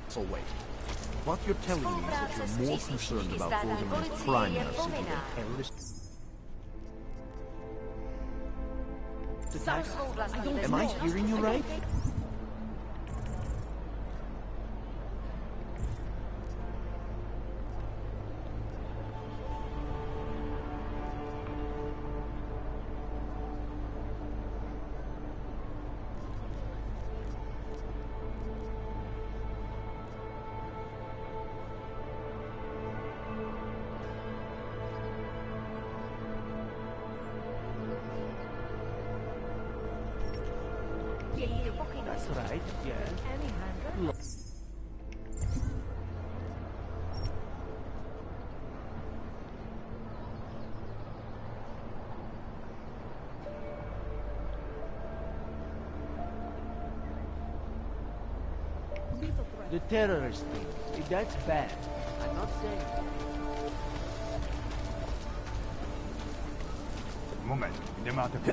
So wait. What you're telling me is that you're more concerned about organized crime in our city than terrorists? Am I hearing you right? That's right, yes. The terrorist thing, that's bad. I'm not saying... Moment, andiamo a te.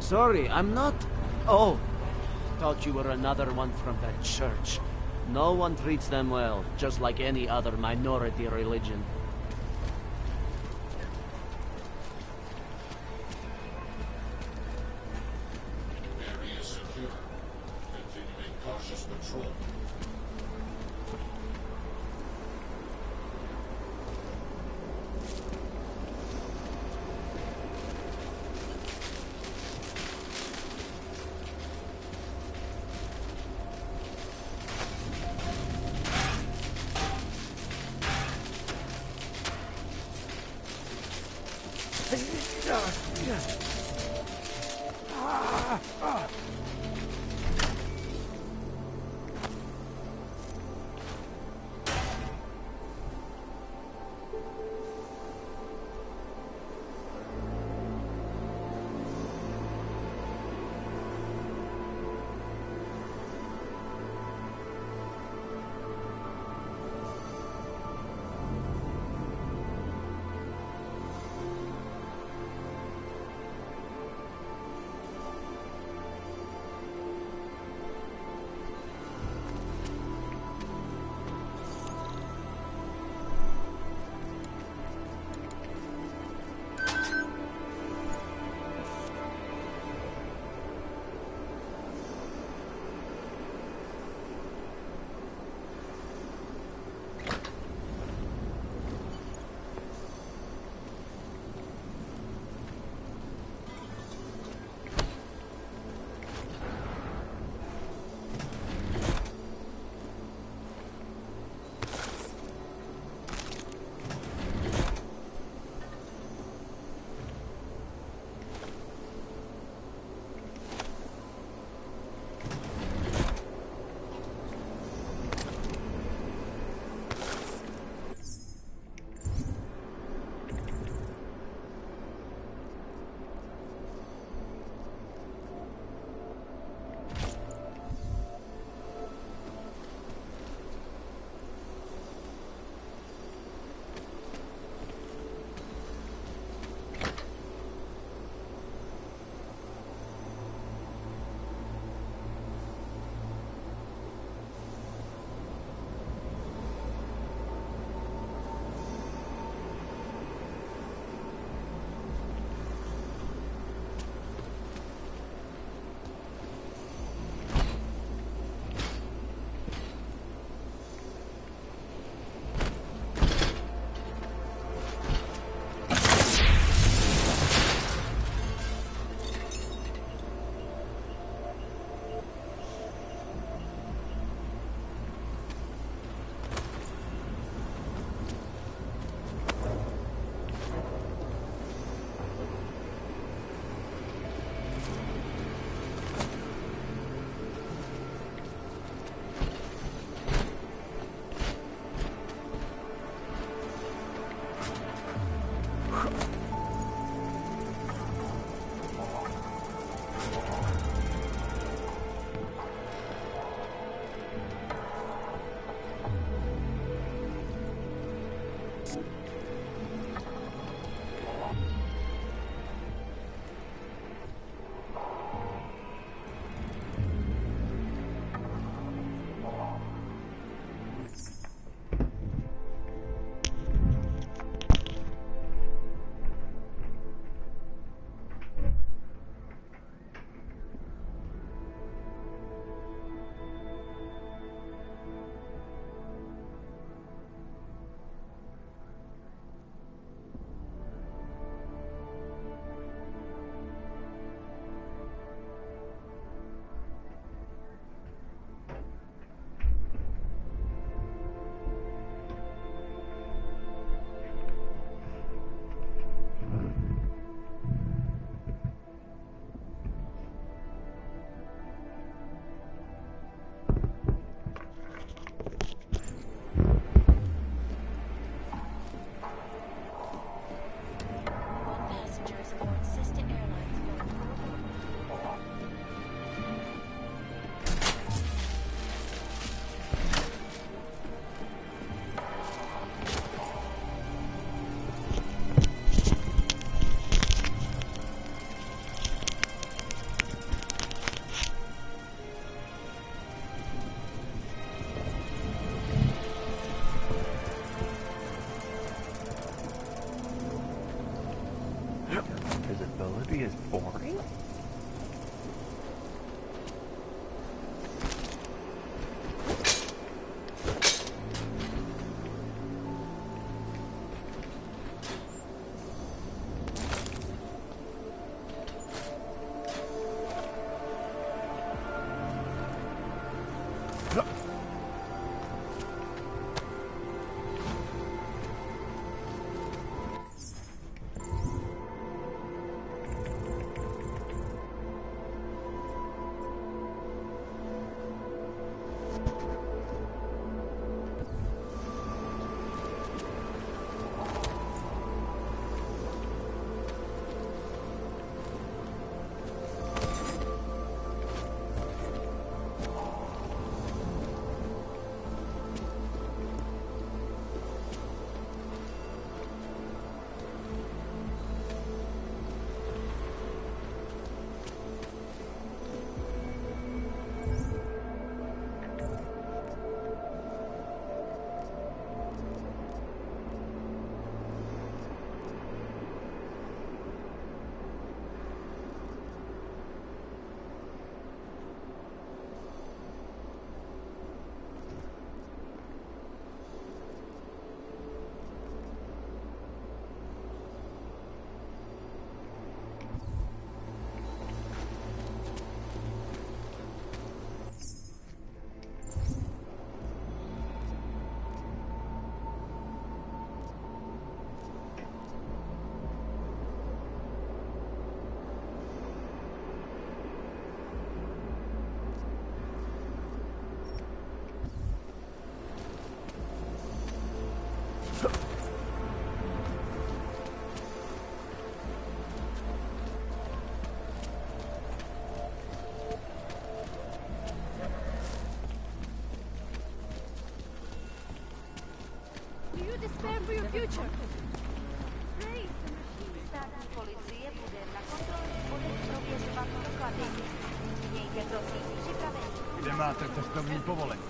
Sorry, I'm not... Oh, thought you were another one from that church. No one treats them well, just like any other minority religion. Area secure. Continuing cautious patrol. invisibility is boring? Do you despair for your future? Kde máte cestovní povolení?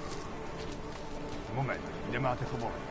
Moment, kde máte povolení?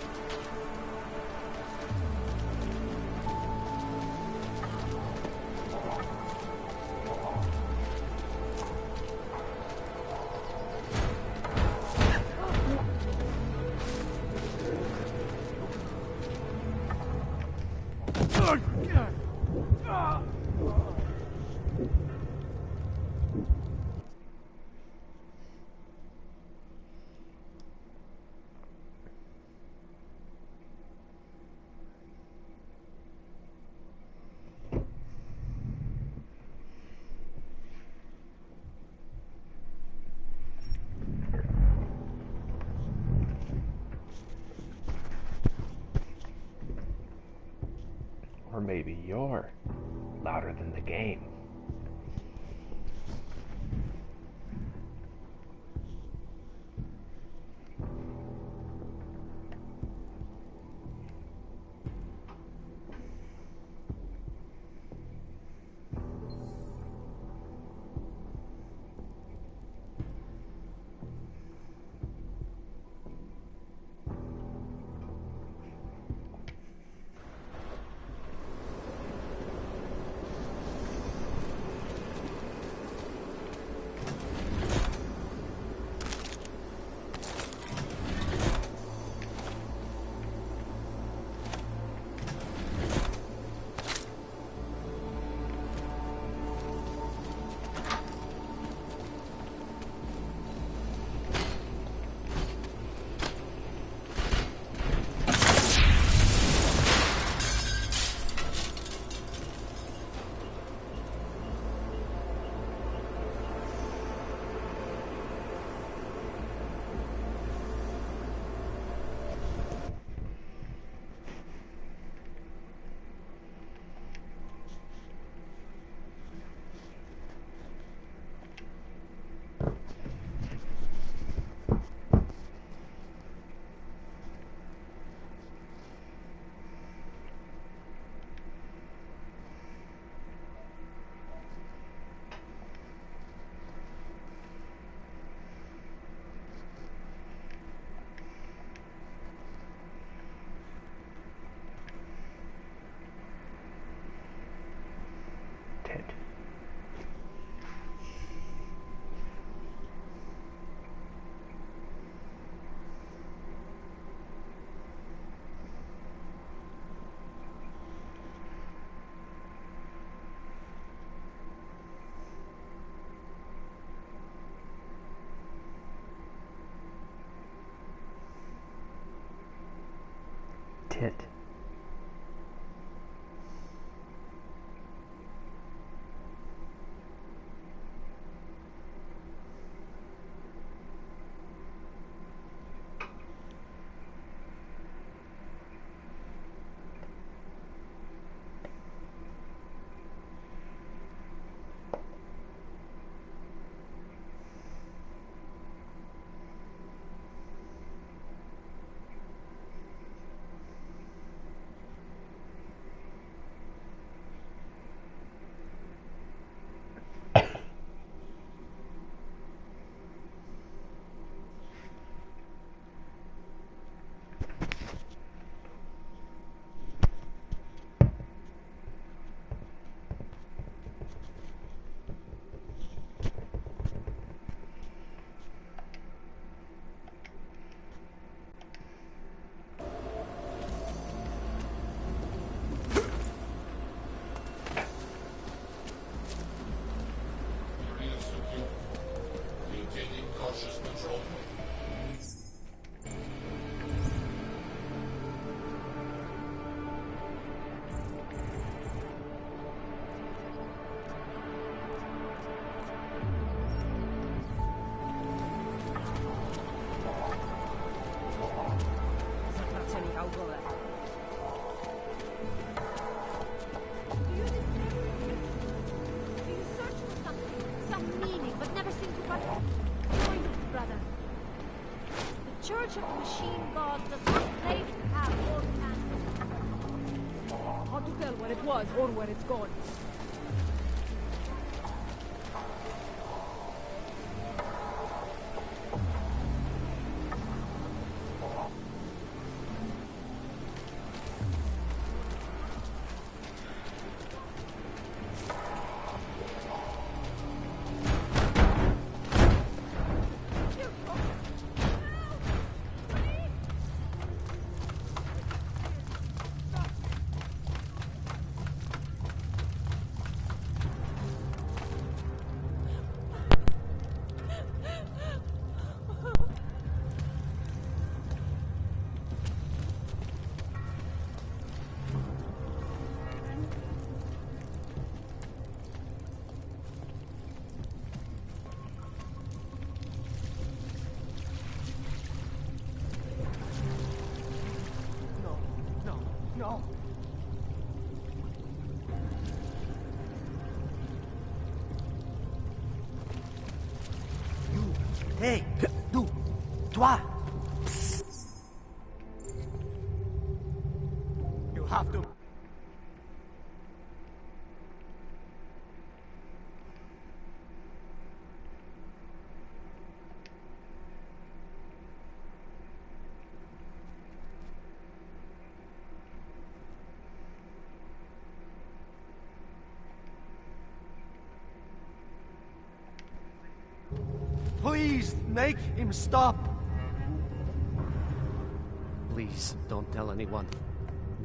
Or maybe you're louder than the game. Shit. Area secure. Maintaining cautious patrol. Do you search for something, some meaning, but never seem to find it? Join us, brother. The Church of the Machine God does not claim to have all the answers. Hard to tell where it was or where it's gone. No. You! Hey! You! Toi! You have to. Please, make him stop! Please, don't tell anyone.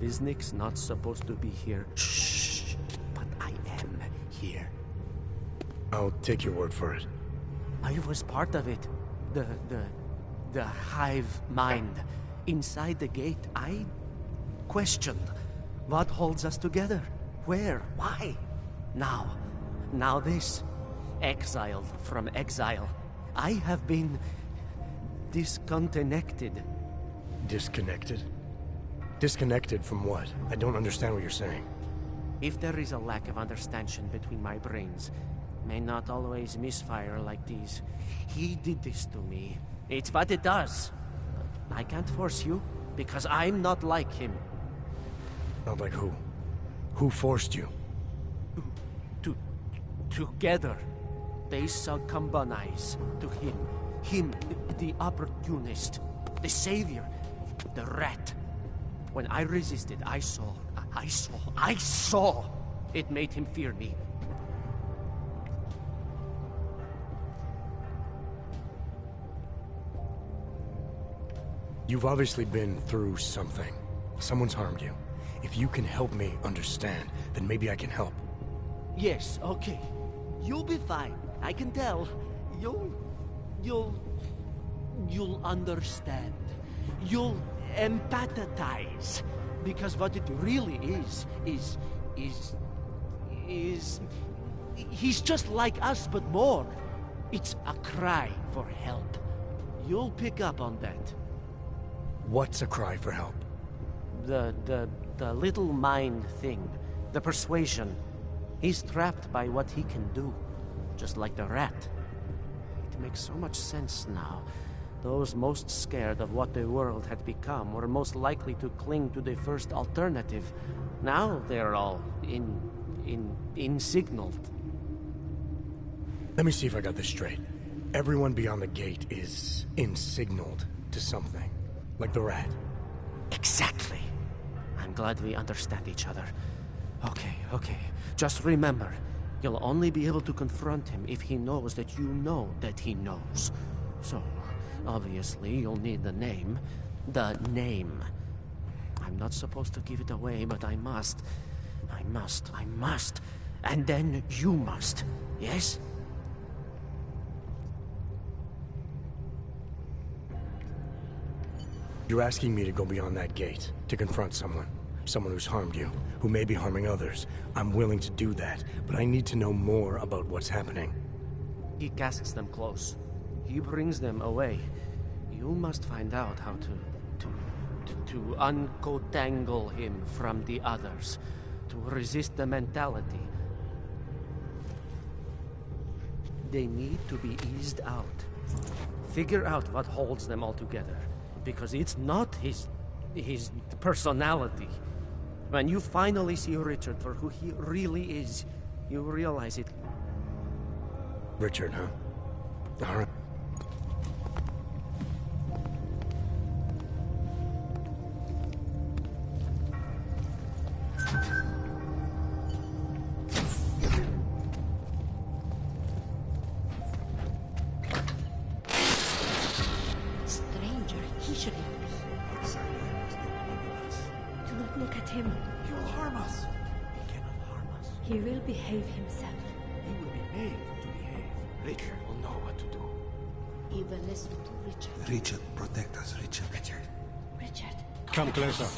Viznik's not supposed to be here. Shh! But I am here. I'll take your word for it. I was part of it. The hive mind. Inside the gate, I questioned what holds us together. Where? Why? Now this. Exiled from exile. I have been disconnected. Disconnected? Disconnected from what? I don't understand what you're saying. If there is a lack of understanding between my brains, may not always misfire like these. He did this to me. It's what it does. I can't force you, because I'm not like him. Not like who? Who forced you? Together, they succumbanize to him. Him, the opportunist, the savior, the rat. When I resisted, I saw. It made him fear me. You've obviously been through something. Someone's harmed you. If you can help me understand, then maybe I can help. Yes, okay. You'll be fine. I can tell. You'll understand. You'll empathize. Because what it really is... He's just like us, but more. It's a cry for help. You'll pick up on that. What's a cry for help? The little mind thing. The persuasion. He's trapped by what he can do. Just like the rat. It makes so much sense now. Those most scared of what the world had become were most likely to cling to the first alternative. Now they're all insignaled. Let me see if I got this straight. Everyone beyond the gate is insignaled to something. Like the rat. Exactly. I'm glad we understand each other. Okay. Just remember, you'll only be able to confront him if he knows that you know that he knows. So, obviously, you'll need the name. The name. I'm not supposed to give it away, but I must. I must. And then you must. Yes? You're asking me to go beyond that gate, to confront someone. Someone who's harmed you, who may be harming others. I'm willing to do that, but I need to know more about what's happening. He casts them close. He brings them away. You must find out how to uncotangle him from the others. To resist the mentality. They need to be eased out. Figure out what holds them all together. Because it's not his personality. When you finally see Richard for who he really is, you realize it. Richard, huh? All right. Stranger, he shouldn't be. Do not look at him. He will harm us. He cannot harm us. He will behave himself. He will be made to behave. Richard will know what to do. He will listen to Richard. Richard, protect us, Richard. Richard. Come closer.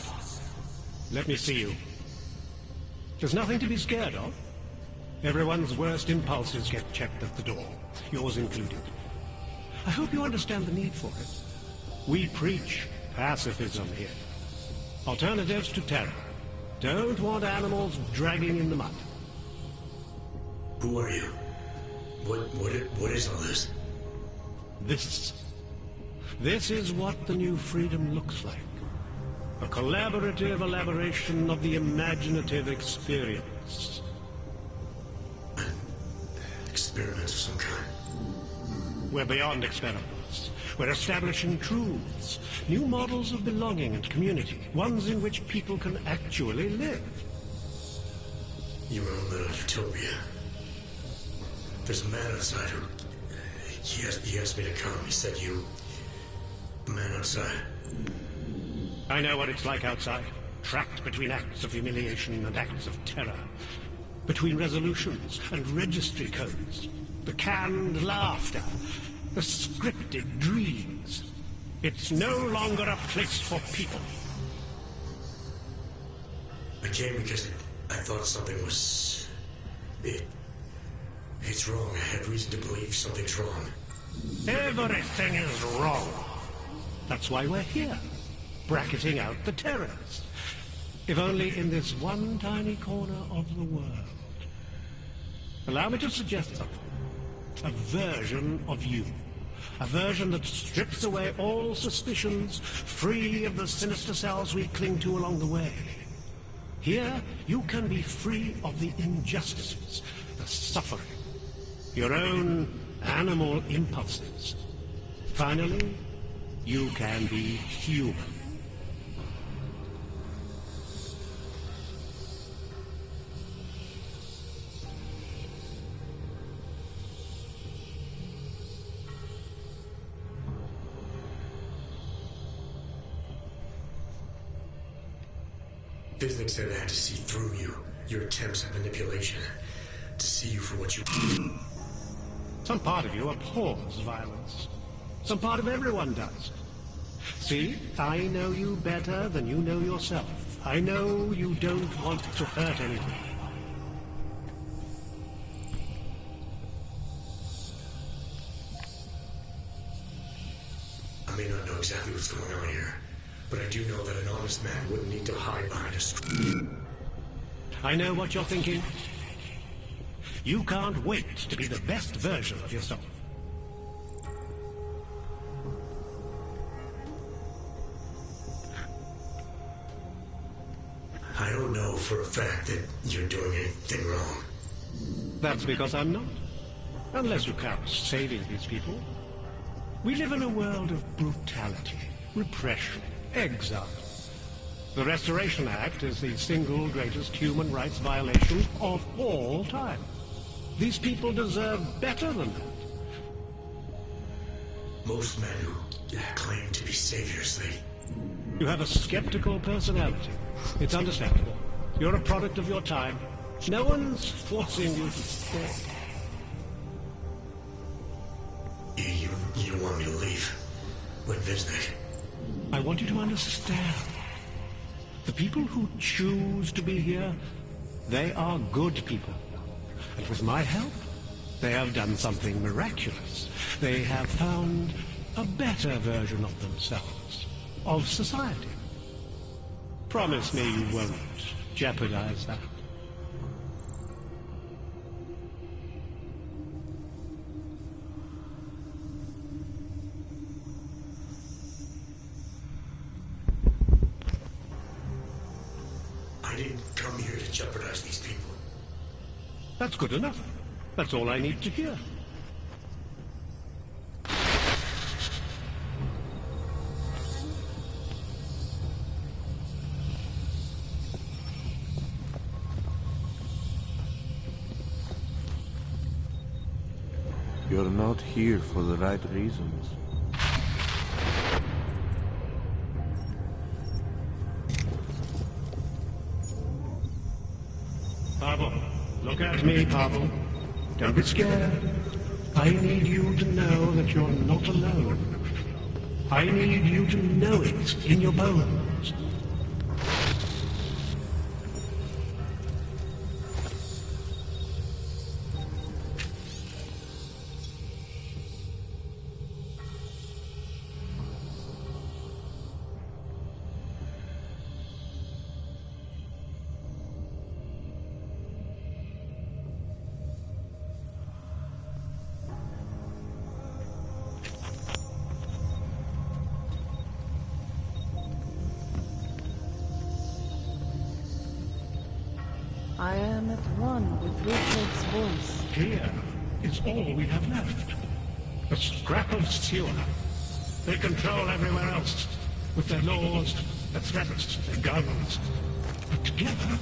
Let me see you. There's nothing to be scared of. Everyone's worst impulses get checked at the door, yours included. I hope you understand the need for it. We preach pacifism here. Alternatives to terror. Don't want animals dragging in the mud. Who are you? What is all this? This is what the new freedom looks like. A collaborative elaboration of the imaginative experience. Experiment of some kind. We're beyond experiments. We're establishing truths, new models of belonging and community, ones in which people can actually live. You were on the utopia. There's a man outside who... He asked me to come. He said you... The man outside. I know what it's like outside. Trapped between acts of humiliation and acts of terror. Between resolutions and registry codes. The canned laughter. The scripted dreams. It's no longer a place for people. I came because I thought something was... It's wrong. I had reason to believe something's wrong. Everything is wrong. That's why we're here. Bracketing out the terrors. If only in this one tiny corner of the world. Allow me to suggest something. A version of you. A version that strips away all suspicions, free of the sinister cells we cling to along the way. Here, you can be free of the injustices, the suffering, your own animal impulses. Finally, you can be human. Physics said I had to see through you, your attempts at manipulation, to see you for what you... Some part of you abhors violence. Some part of everyone does. See, I know you better than you know yourself. I know you don't want to hurt anyone. I may not know exactly what's going on here, but I do know that an honest man wouldn't need to hide behind a screen. I know what you're thinking. You can't wait to be the best version of yourself. I don't know for a fact that you're doing anything wrong. That's because I'm not. Unless you count saving these people. We live in a world of brutality, repression, exile. The Restoration Act is the single greatest human rights violation of all time. These people deserve better than that. Most men who claim to be saviors, You have a skeptical personality. It's understandable. You're a product of your time. No one's forcing you to stay. You want me to leave with Visnik? I want you to understand. The people who choose to be here, they are good people. And with my help, they have done something miraculous. They have found a better version of themselves, of society. Promise me you won't jeopardize that. I didn't come here to jeopardize these people. That's good enough. That's all I need to hear. You're not here for the right reasons. Pavel, look at me, Pavel. Don't be scared. I need you to know that you're not alone. I need you to know it in your bones. I am at one with Richard's voice. Here is all we have left. A scrap of sewer. They control everywhere else, with their laws, their threats, their guns. But together,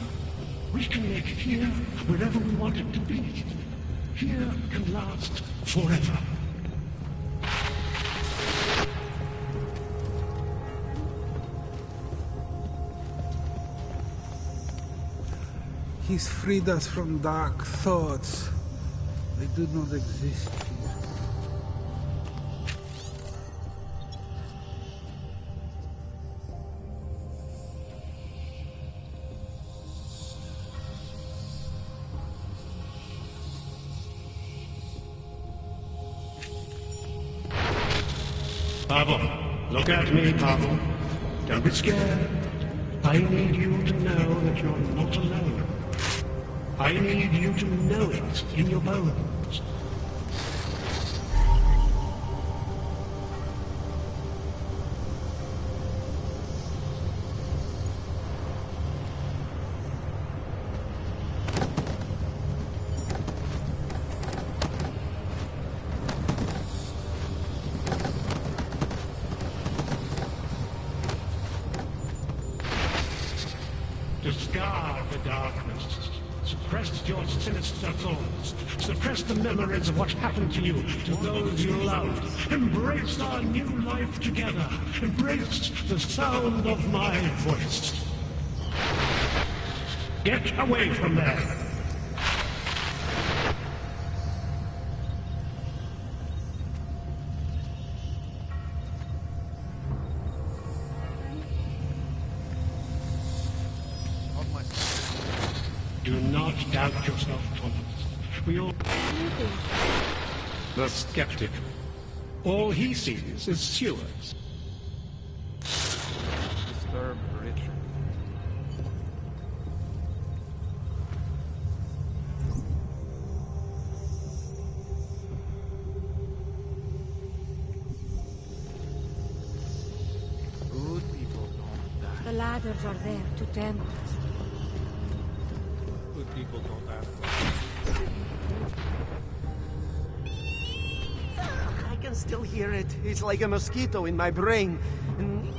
we can make here wherever we want it to be. Here can last forever. He's freed us from dark thoughts. They do not exist here. Pavel, look at me, Pavel. Don't be scared. I need you to know that you're not alone. I need you to know it in your bones. Discard the darkness. Suppress your sinister thoughts. Suppress the memories of what happened to you, to those you loved. Embrace our new life together. Embrace the sound of my voice. Get away from there. much doubt yourself, Thomas. We all... The skeptic. All he sees is sewers. Disturb Richard. Good people don't die. The ladders are there to tempt us. Good people don't die. I can still hear it. It's like a mosquito in my brain. And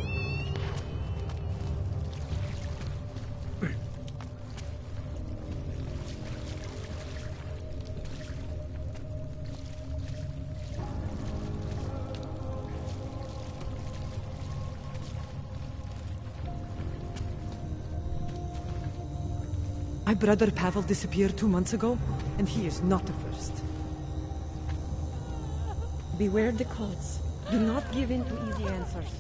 my brother Pavel disappeared 2 months ago, and he is not the first. Beware the cults. Do not give in to easy answers.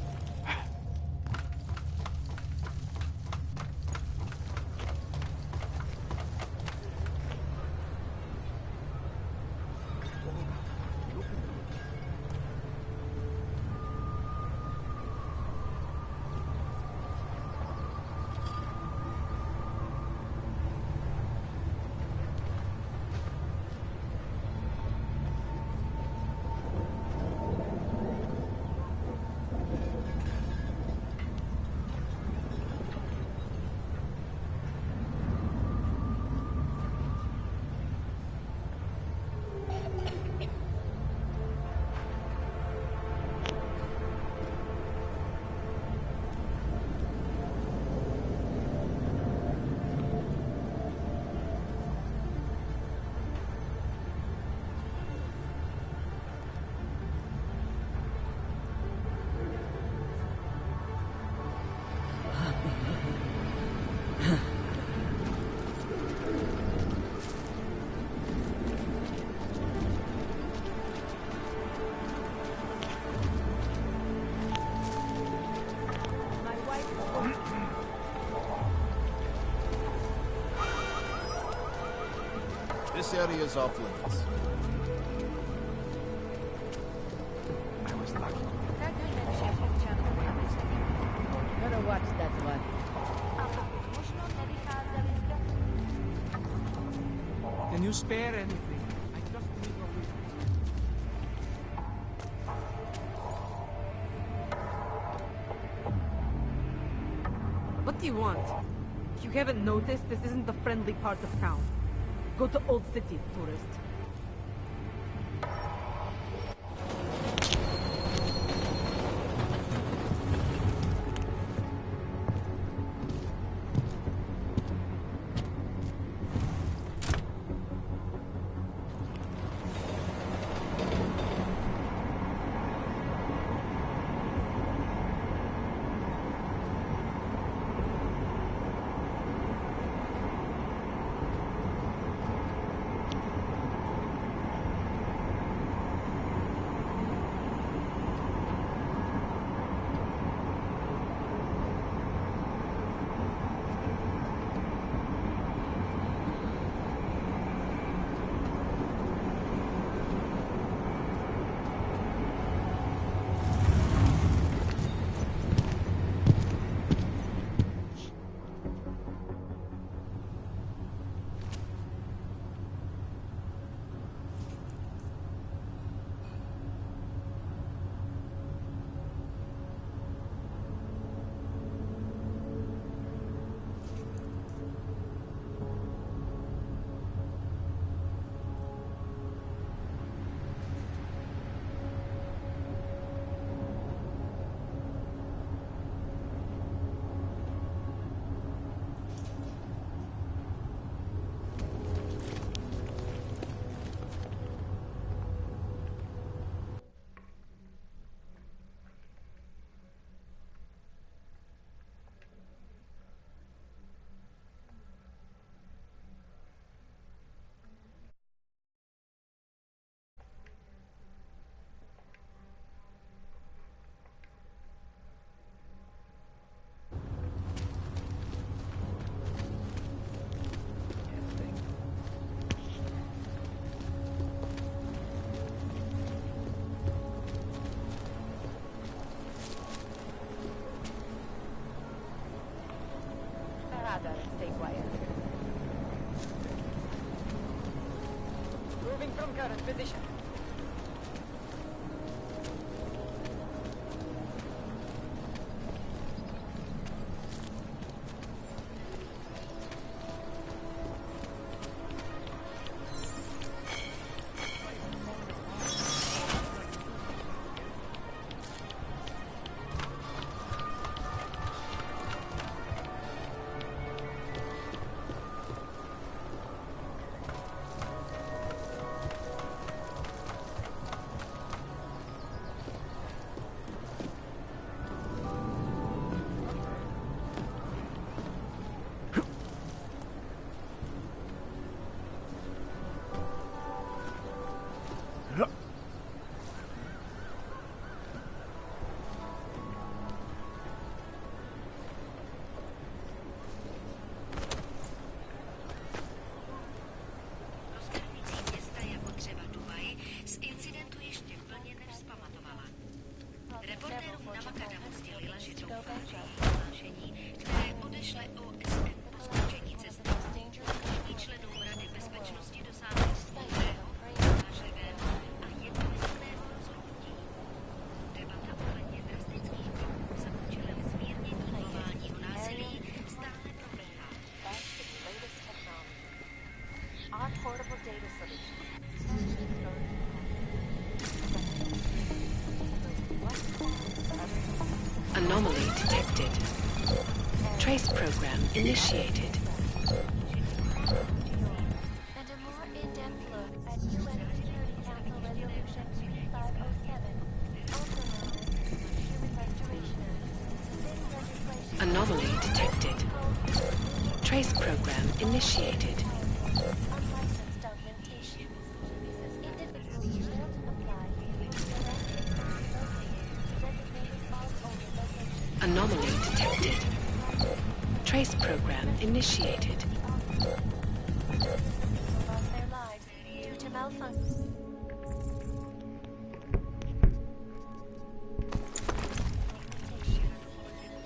This area is off limits. I was lucky. Gotta watch that one. can you spare anything? I just need a week. What do you want? If you haven't noticed, this isn't the friendly part of town. Go to Old City, tourist. Coming from current position. Anomaly detected. Trace program initiated. And a more in-depth look at UN Security Council Resolution 2507, also known as the Human Restoration Act. This legislation... Anomaly detected. Trace program initiated. Unlicensed augmentation. Individuals fail to comply will be arrested and relocated to designated all-older locations. Anomaly detected. Trace program initiated. Lost their lives due to malfunction.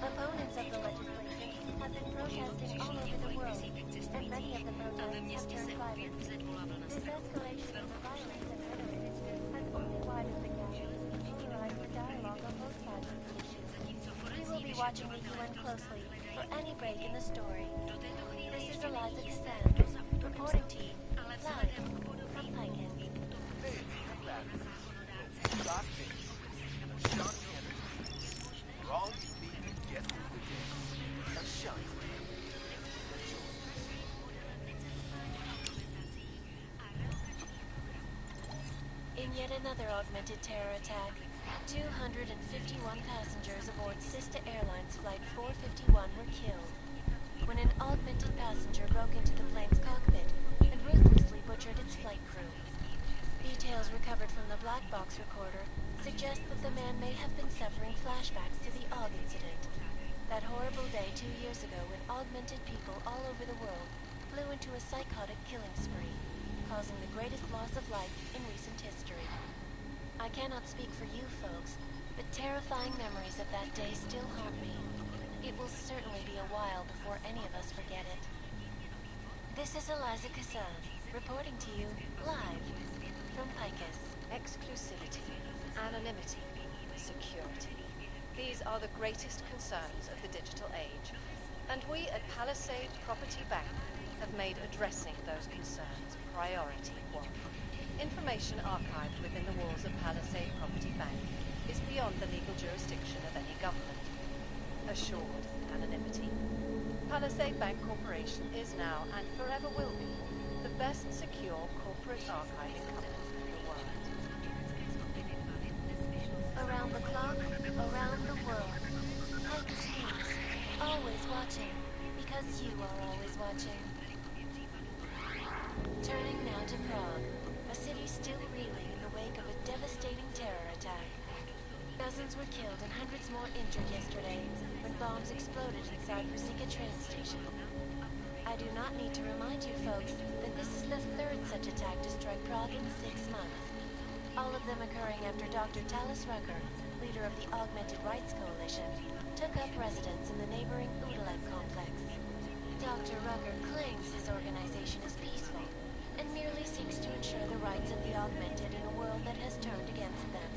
Opponents of the legislation have been protesting all over the world, and many of the protests have turned violent. This escalation of the violence and rhetoric has only widened the gap and polarized the dialogue on both sides of the issue. We will be watching the UN closely for any break in the story. This is Eliza Cassandra, reporting to you, live from Picus. In yet another augmented terror attack, 251 passengers aboard Sista Airlines Flight 451 were killed when an augmented passenger broke into the plane's cockpit and ruthlessly butchered its flight crew. Details recovered from the black box recorder suggest that the man may have been suffering flashbacks to the AUG incident. That horrible day 2 years ago when augmented people all over the world flew into a psychotic killing spree, causing the greatest loss of life in recent history. I cannot speak for you folks, but terrifying memories of that day still haunt me. It will certainly be a while before any of us forget it. This is Eliza Cassan, reporting to you live from Picus. Exclusivity, anonymity, security. These are the greatest concerns of the digital age, and we at Palisade Property Bank have made addressing those concerns priority one. Information archived within the walls of Palisade Property Bank is beyond the legal jurisdiction of any government. Assured anonymity. Palisade Bank Corporation is now and forever will be the best secure corporate archiving company in the world. Around the clock, around the world. Picus News, always watching, because you are always watching. Turning now to Prague, a city still reeling in the wake of a devastating terror attack. Dozens were killed and hundreds more injured yesterday when bombs exploded inside Ruzicka train station. I do not need to remind you folks that this is the third such attack to strike Prague in 6 months. All of them occurring after Dr. Talis Rucker, leader of the Augmented Rights Coalition, took up residence in the neighboring Udalev complex. Dr. Rucker claims his organization is peaceful and merely seeks to ensure the rights of augmented in a world that has turned against them.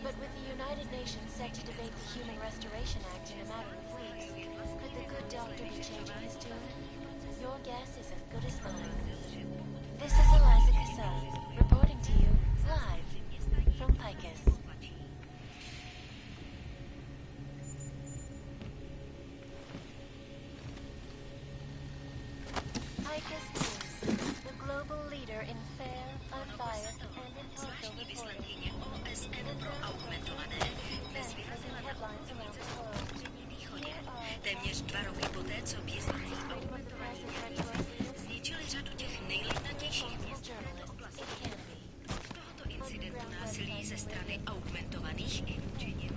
But with the United Nations set to debate the Human Restoration Act in a matter of weeks, could the good doctor be changing his tune? Your guess is as good as mine. This is Eliza Cassan, reporting to you, live, from Picus. Picus News, the global leader in fair, unbiased, and impartial reporting. Headlines around the world. Téměř 2 roky poté, co věznice zničili řadu těch nejlidnatějších měst v oblasti. Z tohoto incidentu násilí ze strany augmentovaných i včetně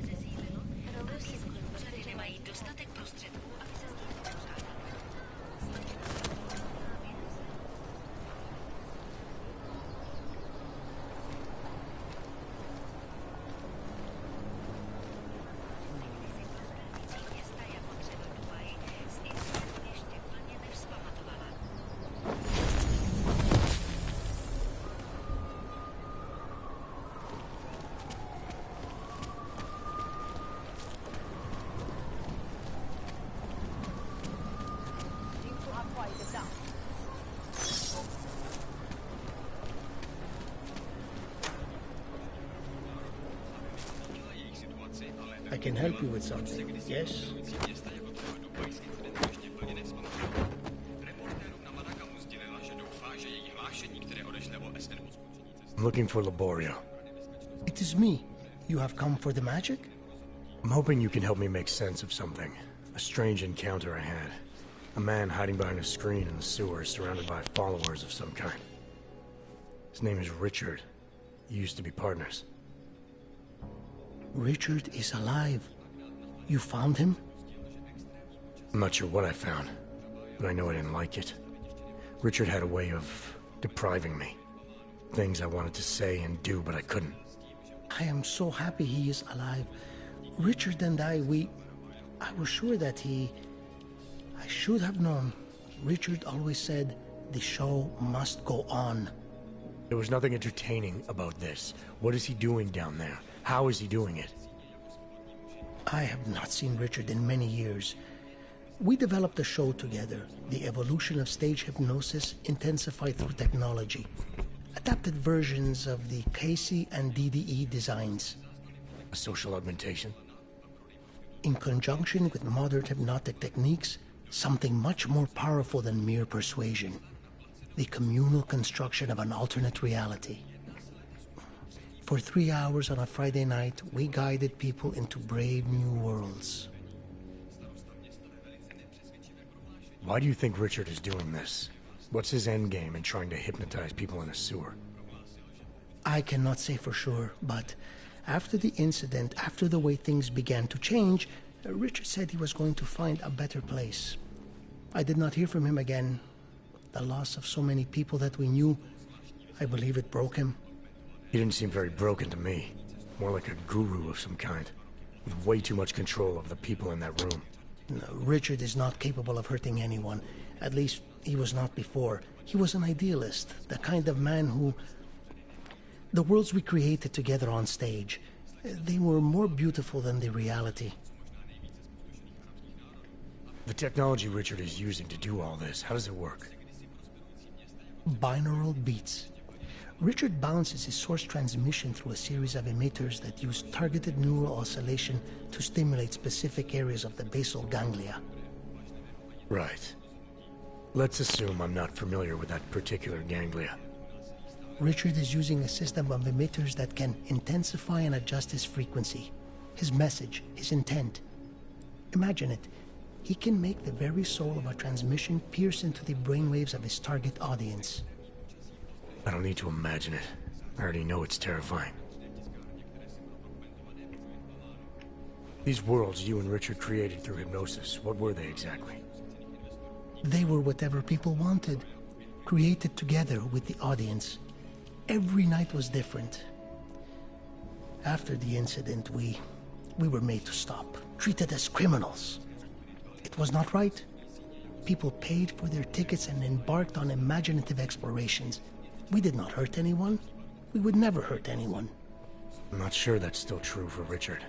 zesílilo, místní úřady nemají dostatek prostředků, aby se s tím vypořádali. I can help you with something, yes? I'm looking for Laborio. It is me. You have come for the magic? I'm hoping you can help me make sense of something. A strange encounter I had. A man hiding behind a screen in the sewers, surrounded by followers of some kind. His name is Richard. You used to be partners. Richard is alive. You found him? I'm not sure what I found, but I know I didn't like it. Richard had a way of depriving me. Things I wanted to say and do, but I couldn't. I am so happy he is alive. Richard and I was sure that I should have known. Richard always said, the show must go on. There was nothing entertaining about this. What is he doing down there? How is he doing it? I have not seen Richard in many years. We developed a show together, the evolution of stage hypnosis intensified through technology. Adapted versions of the Casey and DDE designs. A social augmentation? In conjunction with modern hypnotic techniques, something much more powerful than mere persuasion. The communal construction of an alternate reality. For 3 hours on a Friday night, we guided people into brave new worlds. Why do you think Richard is doing this? What's his endgame in trying to hypnotize people in a sewer? I cannot say for sure, but after the incident, after the way things began to change, Richard said he was going to find a better place. I did not hear from him again. The loss of so many people that we knew, I believe it broke him. He didn't seem very broken to me. More like a guru of some kind, with way too much control of the people in that room. No, Richard is not capable of hurting anyone. At least, he was not before. He was an idealist, the kind of man who... The worlds we created together on stage, they were more beautiful than the reality. The technology Richard is using to do all this, how does it work? Binaural beats. Richard bounces his source transmission through a series of emitters that use targeted neural oscillation to stimulate specific areas of the basal ganglia. Right. Let's assume I'm not familiar with that particular ganglia. Richard is using a system of emitters that can intensify and adjust his frequency, his message, his intent. Imagine it. He can make the very soul of a transmission pierce into the brainwaves of his target audience. I don't need to imagine it. I already know it's terrifying. These worlds you and Richard created through hypnosis, what were they exactly? They were whatever people wanted, created together with the audience. Every night was different. After the incident, we were made to stop, treated as criminals. It was not right. People paid for their tickets and embarked on imaginative explorations. We did not hurt anyone. We would never hurt anyone. I'm not sure that's still true for Richard.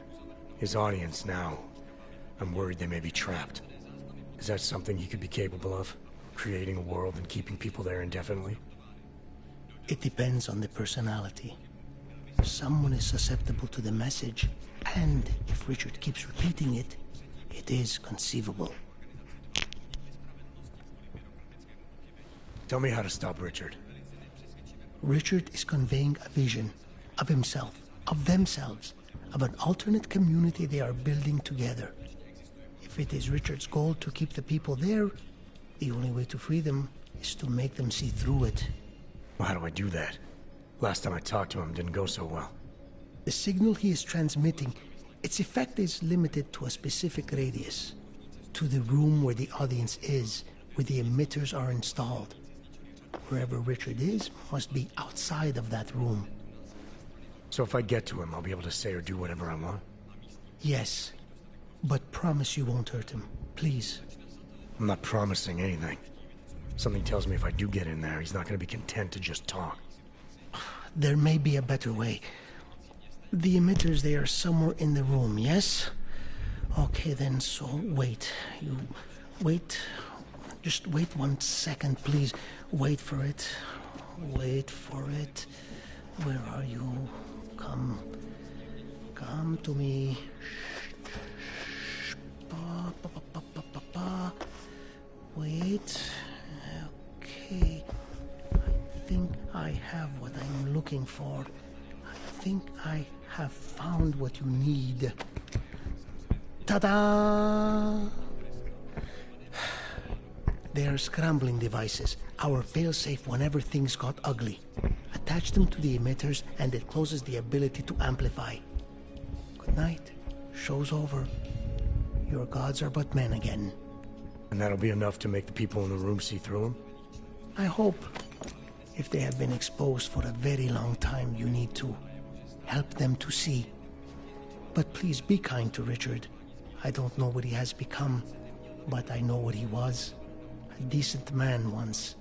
His audience now. I'm worried they may be trapped. Is that something he could be capable of? Creating a world and keeping people there indefinitely? It depends on the personality. Someone is susceptible to the message, and if Richard keeps repeating it, it is conceivable. Tell me how to stop Richard. Richard is conveying a vision of himself, of themselves, of an alternate community they are building together. If it is Richard's goal to keep the people there, the only way to free them is to make them see through it. Well, how do I do that? Last time I talked to him didn't go so well. The signal he is transmitting, its effect is limited to a specific radius, to the room where the audience is, where the emitters are installed. Wherever Richard is must be outside of that room. So if I get to him, I'll be able to say or do whatever I want? Yes, but promise you won't hurt him, please. I'm not promising anything. Something tells me if I do get in there, he's not going to be content to just talk. There may be a better way. The emitters, they are somewhere in the room, yes? Okay then, so wait. You wait. Just wait 1 second, please. Wait for it. Wait for it. Where are you? Come. Come to me. Shh. Ba, ba, ba, ba, ba, ba, ba. Wait. Okay. I think I have what I'm looking for. I think I have found what you need. Ta-da! They are scrambling devices, our failsafe whenever things got ugly. Attach them to the emitters and it closes the ability to amplify. Good night. Show's over. Your gods are but men again. And that'll be enough to make the people in the room see through him? I hope. If they have been exposed for a very long time, you need to help them to see. But please be kind to Richard. I don't know what he has become, but I know what he was. A decent man once,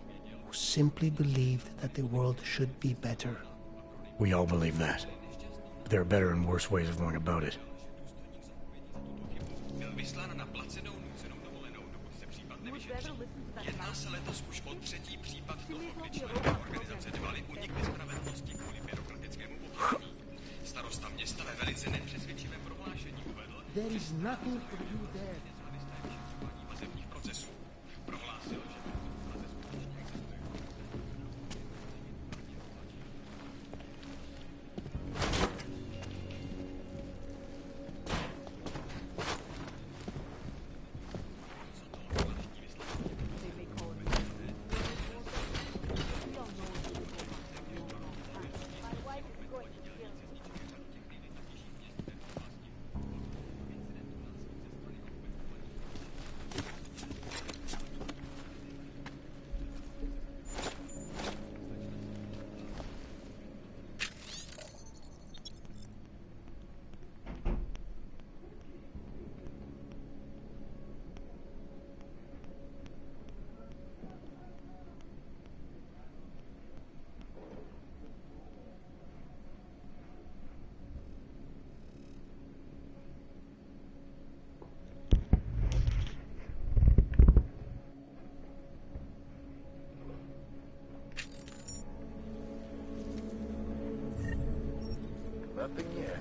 who simply believed that the world should be better. We all believe that. But there are better and worse ways of going about it. Jedná se letos už o 3. případ toho, kdy členové organizace dbali únik nespravedlnosti kvůli byrokratickému pochybení. Starosta města ve velice nepřesvědčivém prohlášení uvedl, There is nothing for you there. vazebních procesů. Prohlásil, že Nothing yet.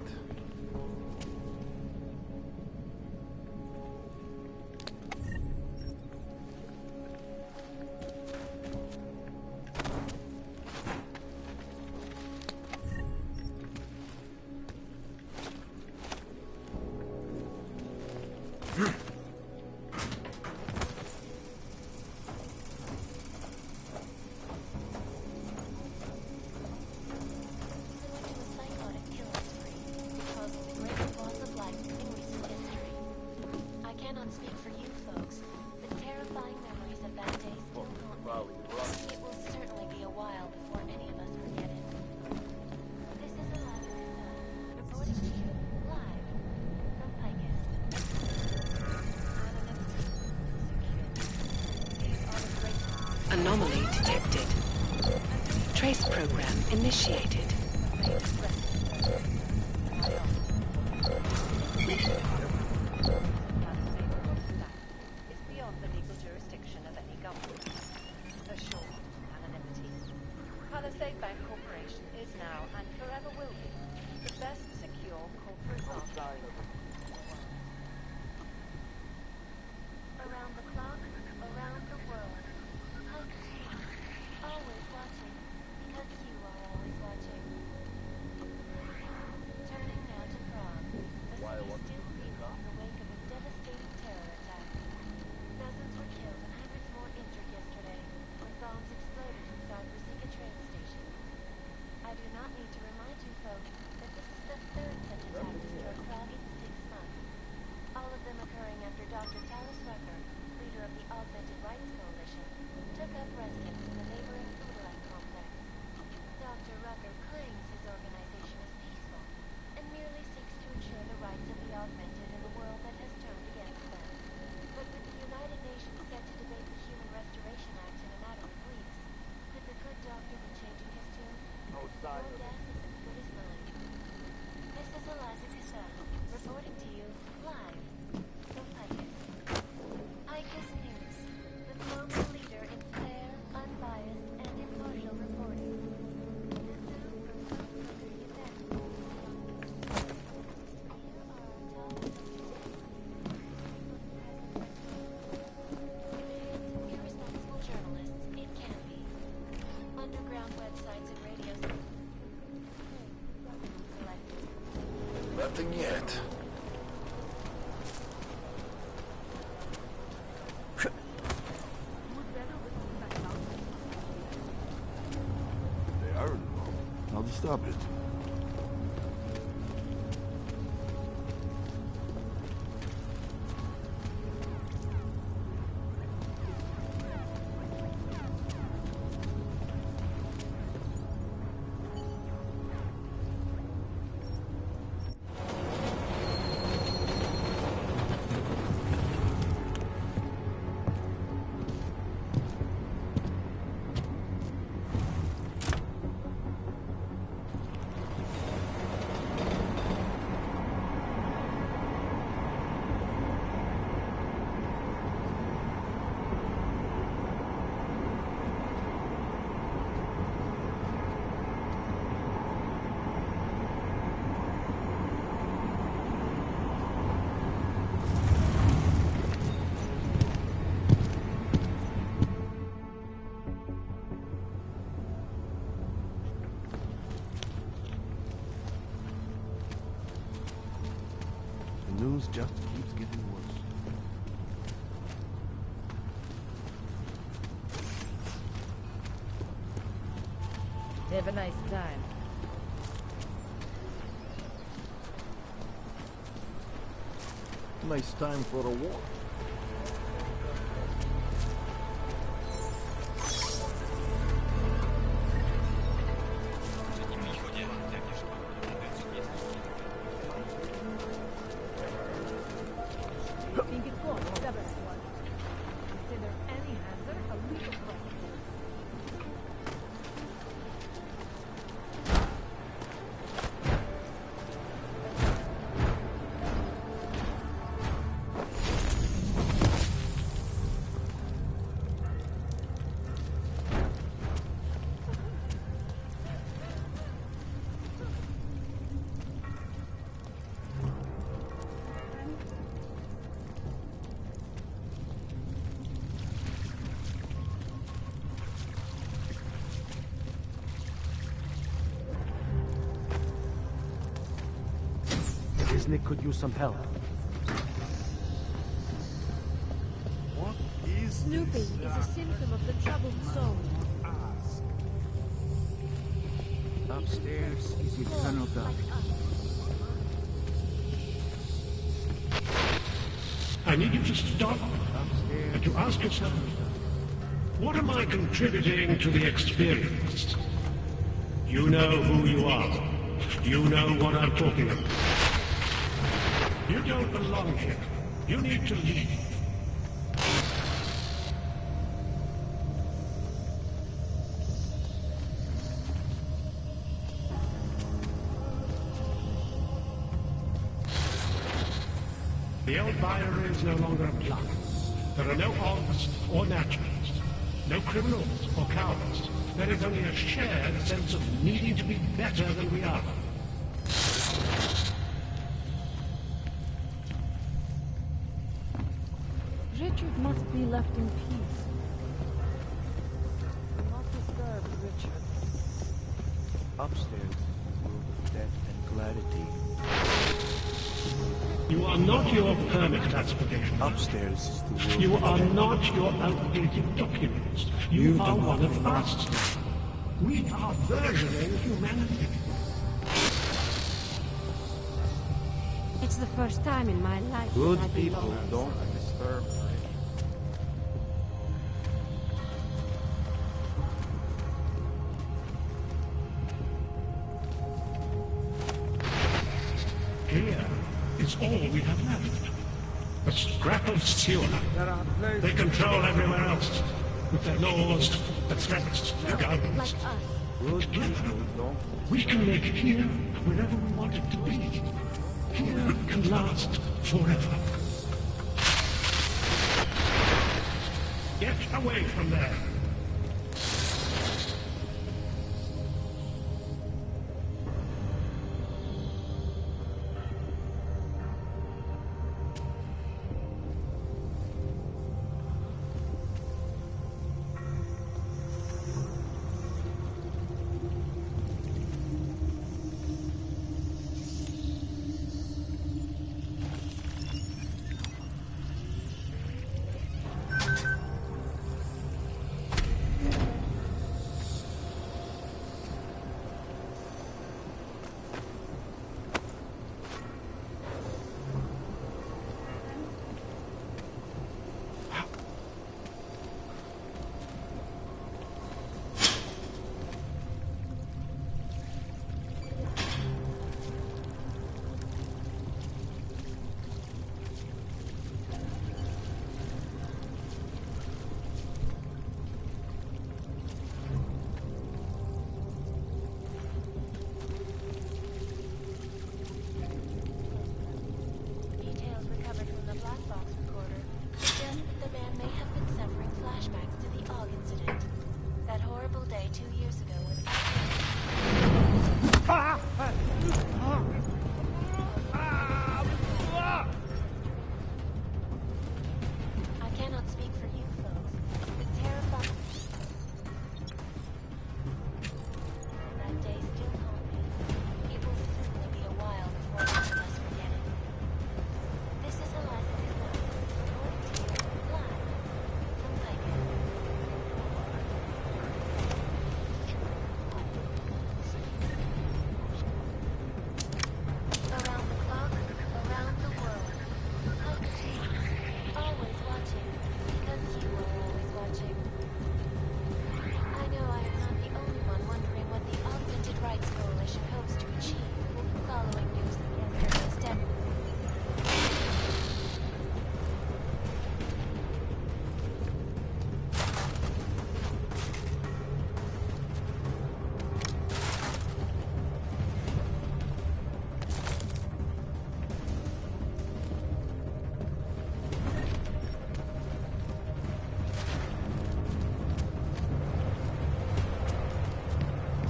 Trace program initiated. Is beyond the legal jurisdiction of any government. Assured anonymity. Palisade Bank Corporation is now and forever will be the best secure corporate market. Around the clock, around the world. Always watching, because you are always watching. Turning now to Prague, a city still reeling in the wake of a devastating terror attack. Dozens were killed and hundreds more injured yesterday when bombs exploded inside Ruzicka train station. I do not need to remind you folks that this is the third such attack to struck Prague in 6 months. All of them occurring after Dr. Talis Rucker, leader of the Augmented Rights Coalition, took up residence in the neighboring Foodland complex. Dr. Rucker claims his organization is peaceful and merely seeks to ensure the rights of the augmented in a world that has turned against them. But with the United Nations set to debate the Human Restoration Act in a matter of weeks, could the good doctor be changing his tune? Your guess is as good as mine. This is Eliza Cassell, reporting to you live from Icus. Icus News, the global leader in fair, unbiased, and impartial reporting. This is from Liberty Events. Here are our top If it hits irresponsible journalists, it can be. Underground websites and radio stations. Nothing yet. They are involved. I'll just stop it. The news just keeps getting worse. Have a nice time. Nice time for a war. Think it's cool. What's that best one? Consider any hazard a legal problem. Nick could use some help. What is Snooping is a symptom of the troubled soul. Upstairs is eternal darkness. I need you to stop and to ask yourself, what am I contributing to the experience? You know who you are. You know what I'm talking about. You don't belong here. You need to leave. The old Byron is no longer applied. There are no odds or naturalists, no criminals or cowards. There is only a shared sense of needing to be better than we are. Richard must be left in peace. Do not disturb Richard. Upstairs, world of death and clarity. You are not your permit expedition. Upstairs is the world. You are not your outdated documents. You are one of us. We are versioning humanity. It's the first time in my life Good that I've been people lost. don't disturb. Here is all we have left. A scrap of sewer. They control everywhere else. With their laws, their threats, their guns. Like us. Together, we can make here wherever we want it to be. Here can last forever. Get away from there. Details recovered from the black box recorder suggest that the man may have been suffering flashbacks to the Og incident. That horrible day 2 years ago when I cannot speak for you folks. The terrifying that day still haunt me. It will certainly be a while before any of us forget it. This is Eliza Disney, reporting to you live from Lakewood. Around the clock, around the world. Like you, always watching, because you are always watching. I know I am not the only one wondering what the Augmented Rights Coalition hopes to achieve following news that North step.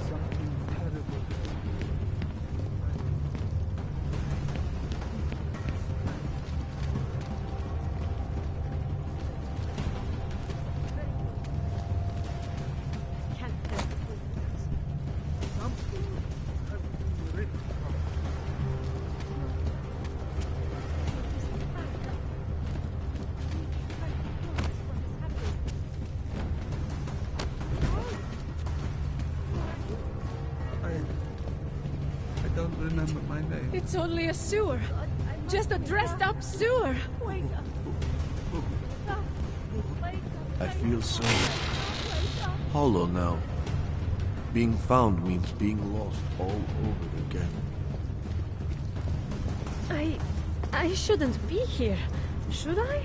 Something terrible. Can't help it. Something has been ripped from I don't remember my name. It's only a sewer. Just a dressed up sewer. Wake up. Wake up. I feel so hollow now. Being found means being lost all over again. I shouldn't be here, should I?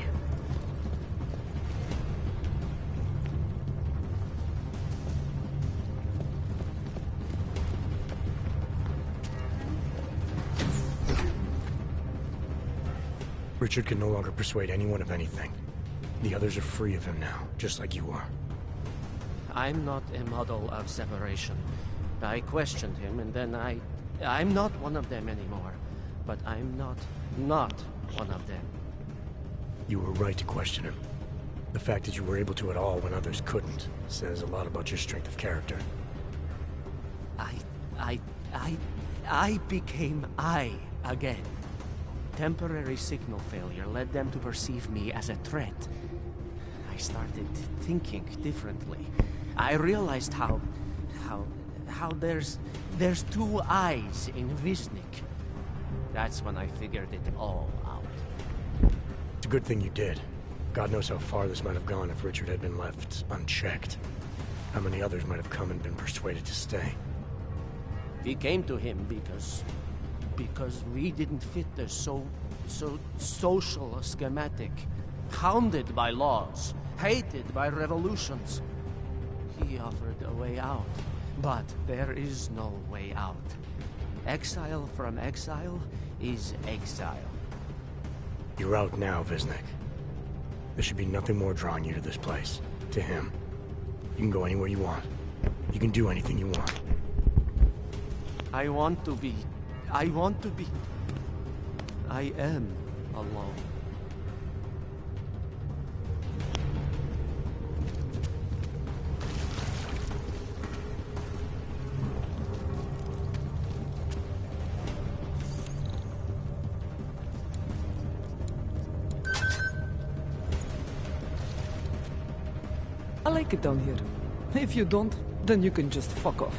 Richard can no longer persuade anyone of anything. The others are free of him now, just like you are. I'm not a model of separation. I questioned him, and then I'm not one of them anymore. But I'm not one of them. You were right to question him. The fact that you were able to at all when others couldn't says a lot about your strength of character. I became I again. Temporary signal failure led them to perceive me as a threat. I started thinking differently. I realized how there's two eyes in Wisnik. That's when I figured it all out. It's a good thing you did. God knows how far this might have gone if Richard had been left unchecked. How many others might have come and been persuaded to stay. We came to him because we didn't fit the so social schematic. Hounded by laws, hated by revolutions. He offered a way out, but there is no way out. Exile from exile is exile. You're out now, Wisnik. There should be nothing more drawing you to this place, to him. You can go anywhere you want. You can do anything you want. I want to be. I am alone. I like it down here. If you don't, then you can just fuck off.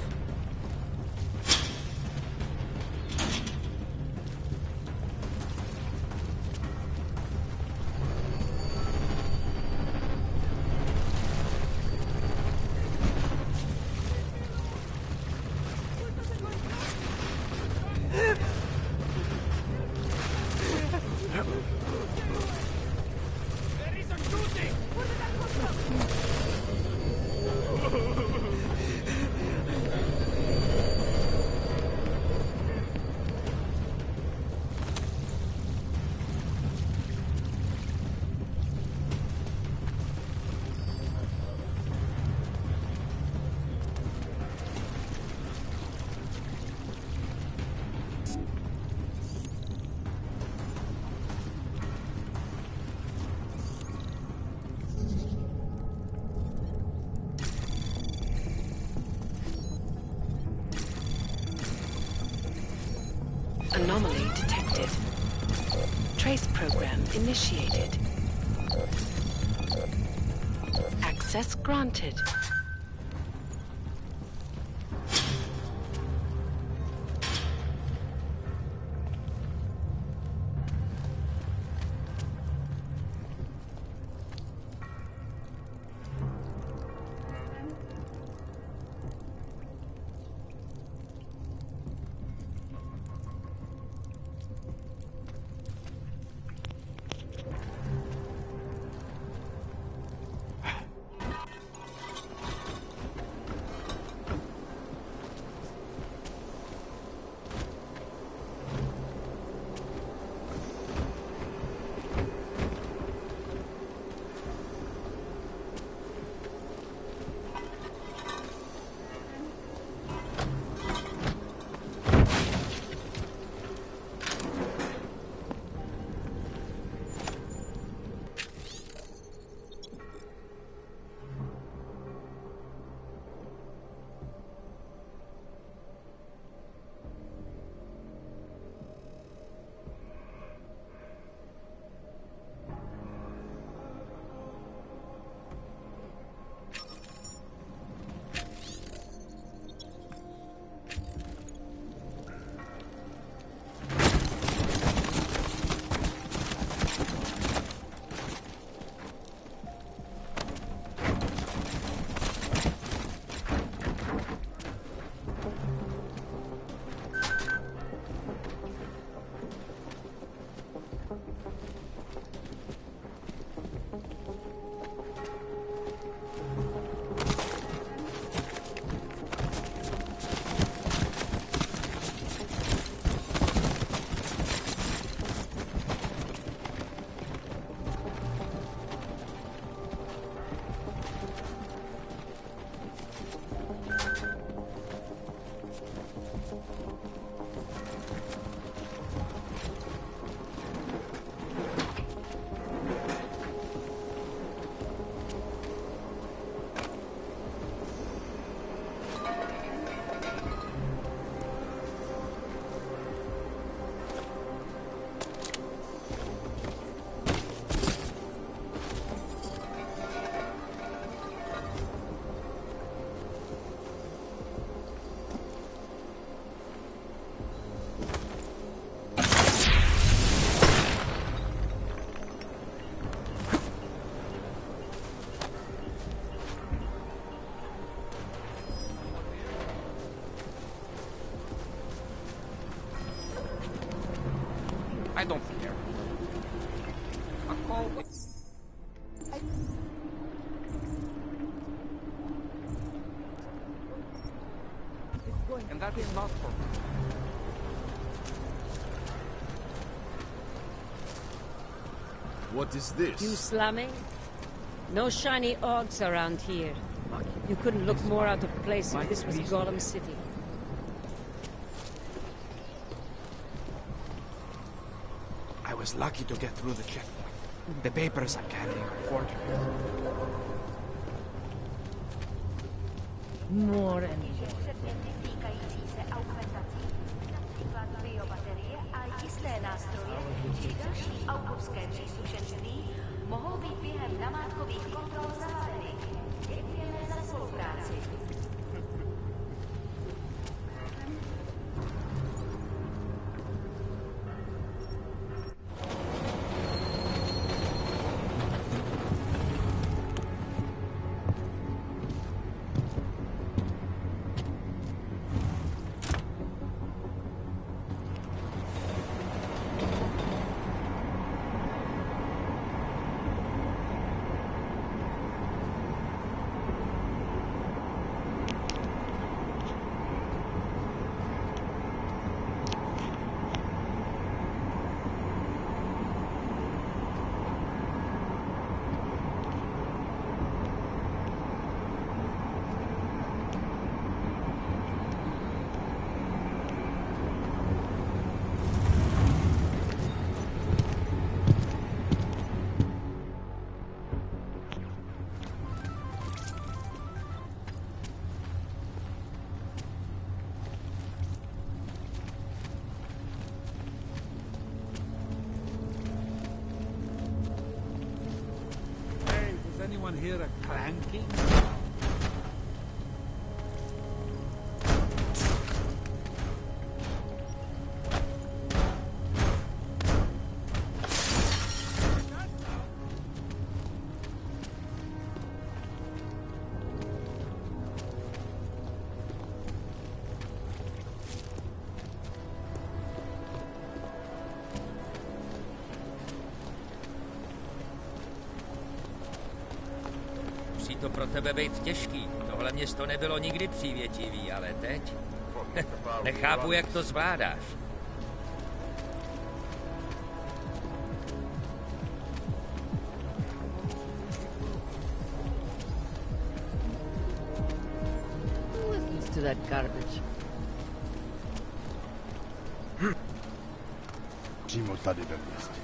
Anomaly detected. Trace program initiated. Access granted. I don't care. A call. And that is not for me. What is this? You slamming? No shiny orcs around here. You couldn't look more out of place if this was Golem City. I was lucky to get through the checkpoint. The papers I'm carrying are forgeries. More and mohou být během namátkových kontrol zahaleny. Děkujeme za spolupráci. Anyone hear a clanking? To pro tebe být těžký. Tohle město nebylo nikdy přívětivý, ale teď? Nechápu, jak to zvládáš. Who listens to that garbage? Přímo tady ve městě.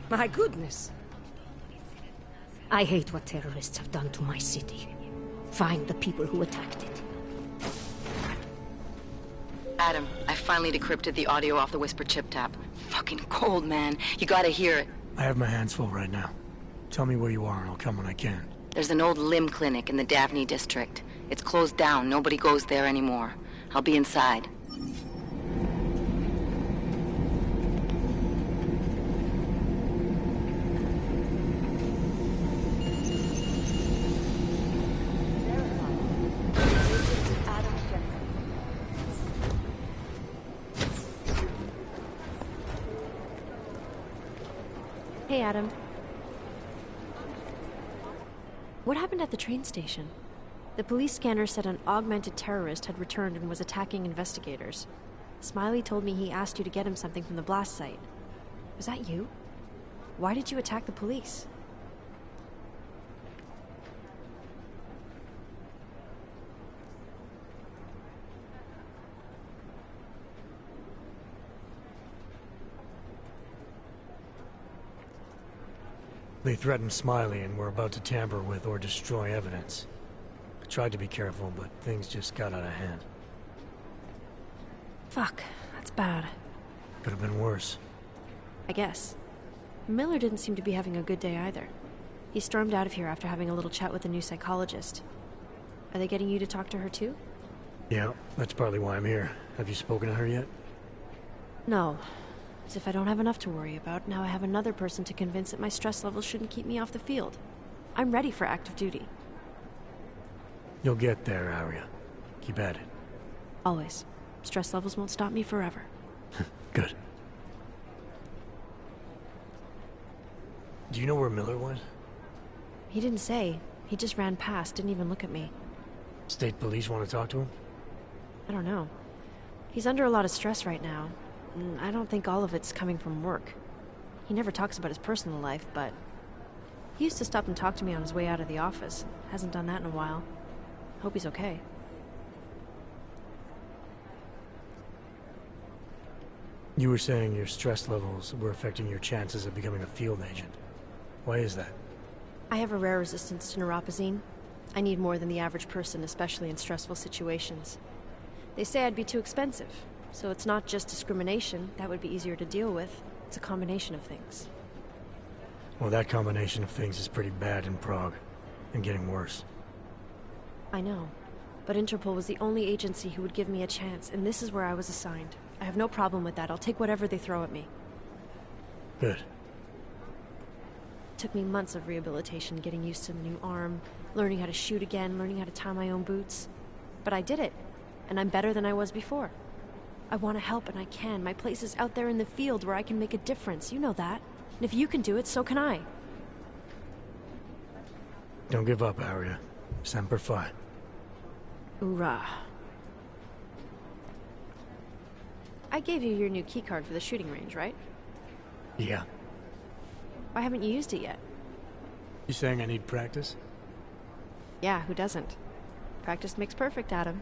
My goodness. I hate what terrorists have done to my city. Find the people who attacked it. Adam, I finally decrypted the audio off the Whisper chip tap. Fucking cold, man. You gotta hear it. I have my hands full right now. Tell me where you are and I'll come when I can. There's an old limb clinic in the Daphne district. It's closed down. Nobody goes there anymore. I'll be inside. Hey, Adam. What happened at the train station? The police scanner said an augmented terrorist had returned and was attacking investigators. Smiley told me he asked you to get him something from the blast site. Was that you? Why did you attack the police? They threatened Smiley and were about to tamper with or destroy evidence. I tried to be careful, but things just got out of hand. Fuck, that's bad. Could have been worse. I guess. Miller didn't seem to be having a good day either. He stormed out of here after having a little chat with the new psychologist. Are they getting you to talk to her too? Yeah, that's partly why I'm here. Have you spoken to her yet? No. As if I don't have enough to worry about, now I have another person to convince that my stress levels shouldn't keep me off the field. I'm ready for active duty. You'll get there, Arya. Keep at it. Always. Stress levels won't stop me forever. Good. Do you know where Miller went? He didn't say. He just ran past, didn't even look at me. State police want to talk to him? I don't know. He's under a lot of stress right now. I don't think all of it's coming from work. He never talks about his personal life, but he used to stop and talk to me on his way out of the office. Hasn't done that in a while. Hope he's okay. You were saying your stress levels were affecting your chances of becoming a field agent. Why is that? I have a rare resistance to neuropazine. I need more than the average person, especially in stressful situations. They say I'd be too expensive, so it's not just discrimination. That would be easier to deal with. It's a combination of things. Well, that combination of things is pretty bad in Prague, and getting worse. I know, but Interpol was the only agency who would give me a chance, and this is where I was assigned. I have no problem with that. I'll take whatever they throw at me. Good. It took me months of rehabilitation, getting used to the new arm, learning how to shoot again, learning how to tie my own boots. But I did it, and I'm better than I was before. I want to help, and I can. My place is out there in the field where I can make a difference. You know that. And if you can do it, so can I. Don't give up, Arya. Semper Fi. Hoorah. I gave you your new keycard for the shooting range, right? Yeah. Why haven't you used it yet? You saying I need practice? Yeah, who doesn't? Practice makes perfect, Adam.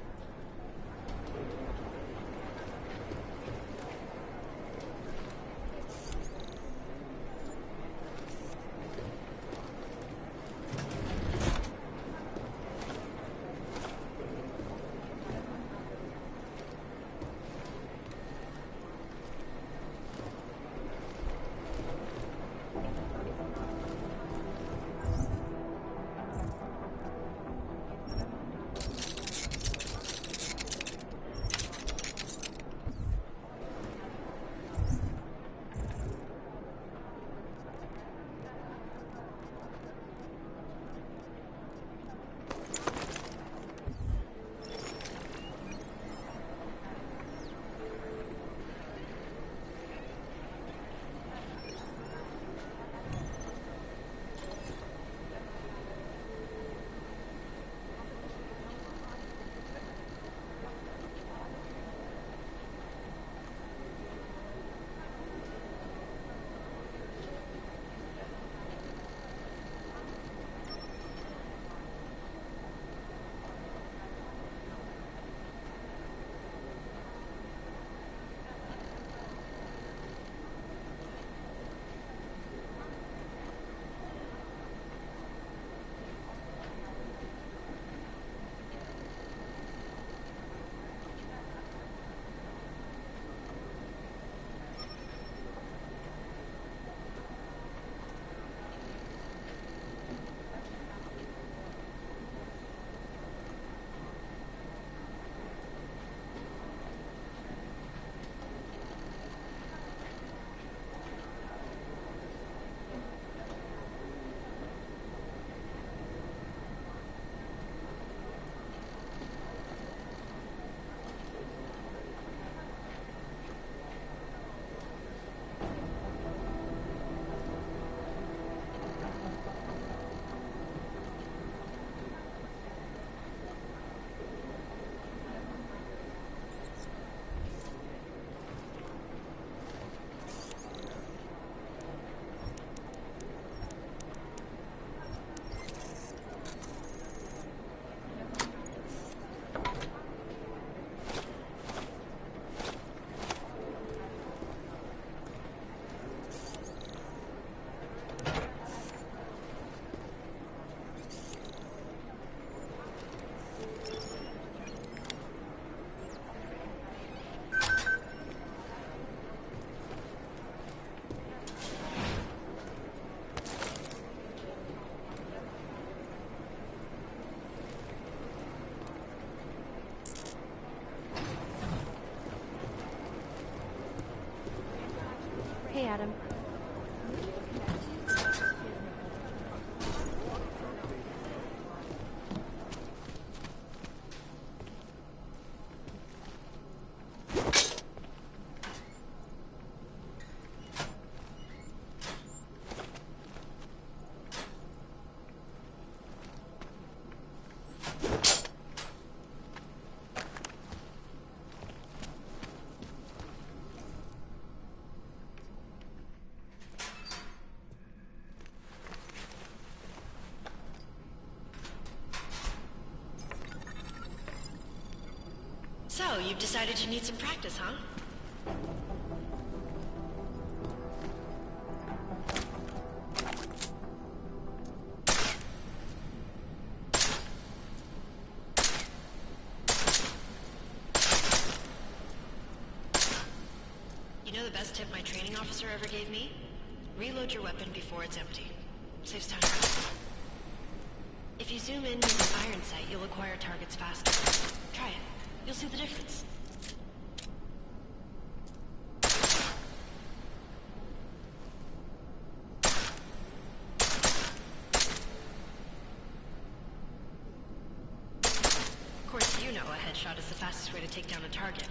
you've decided you need some practice, huh? You know the best tip my training officer ever gave me? Reload your weapon before it's empty. Saves time. If you zoom in using iron sight, you'll acquire targets faster. Try it. You'll see the difference. Of course, you know a headshot is the fastest way to take down a target.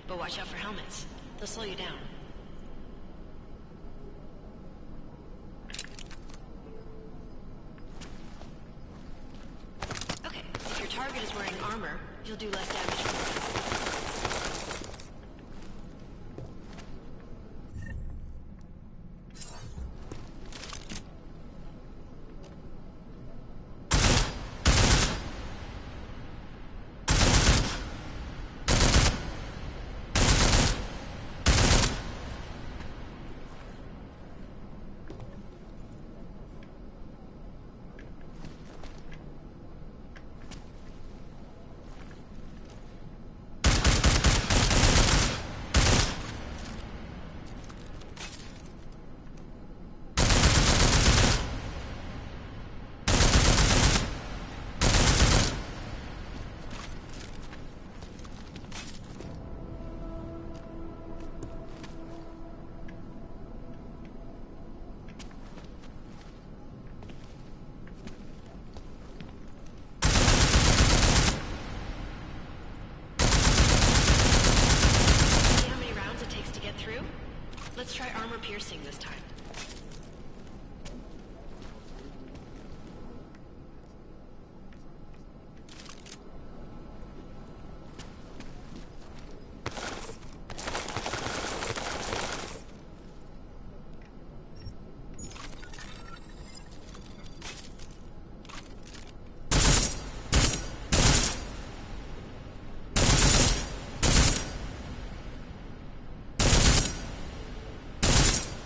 But watch out for helmets. They'll slow you down. Okay, if your target is wearing armor, you'll do less damage from the gun. Let's try armor piercing this time.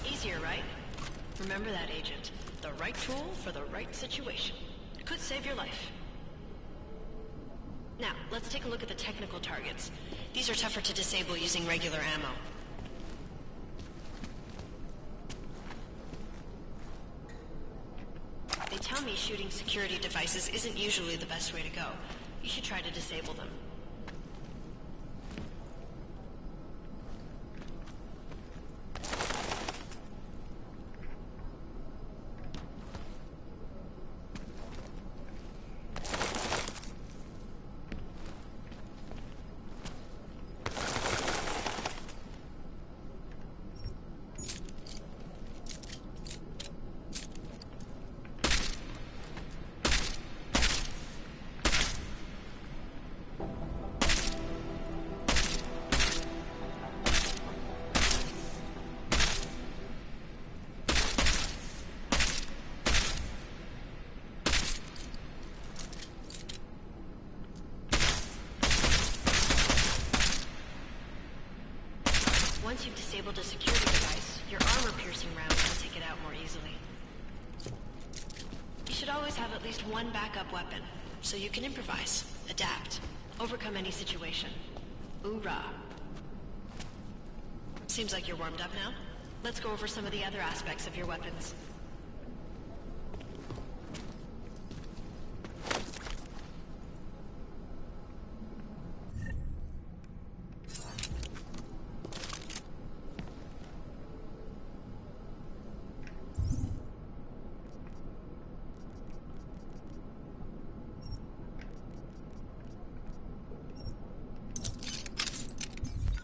Easier, right? Remember that, Agent. The right tool for the right situation. Could save your life. Now, let's take a look at the technical targets. These are tougher to disable using regular ammo. They tell me shooting security devices isn't usually the best way to go. You should try to disable them. Once you've disabled a security device, your armor-piercing rounds will take it out more easily. You should always have at least one backup weapon, so you can improvise, adapt, overcome any situation. Hoorah! Seems like you're warmed up now. Let's go over some of the other aspects of your weapons.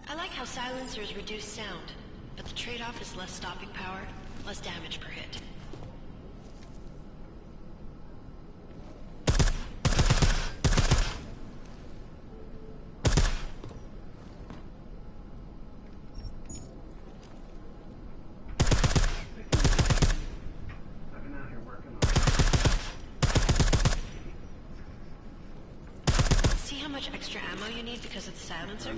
I like how silencers reduce sound, but the trade-off is less stopping power, less damage per hit. See how much extra ammo you need because of the silencer? He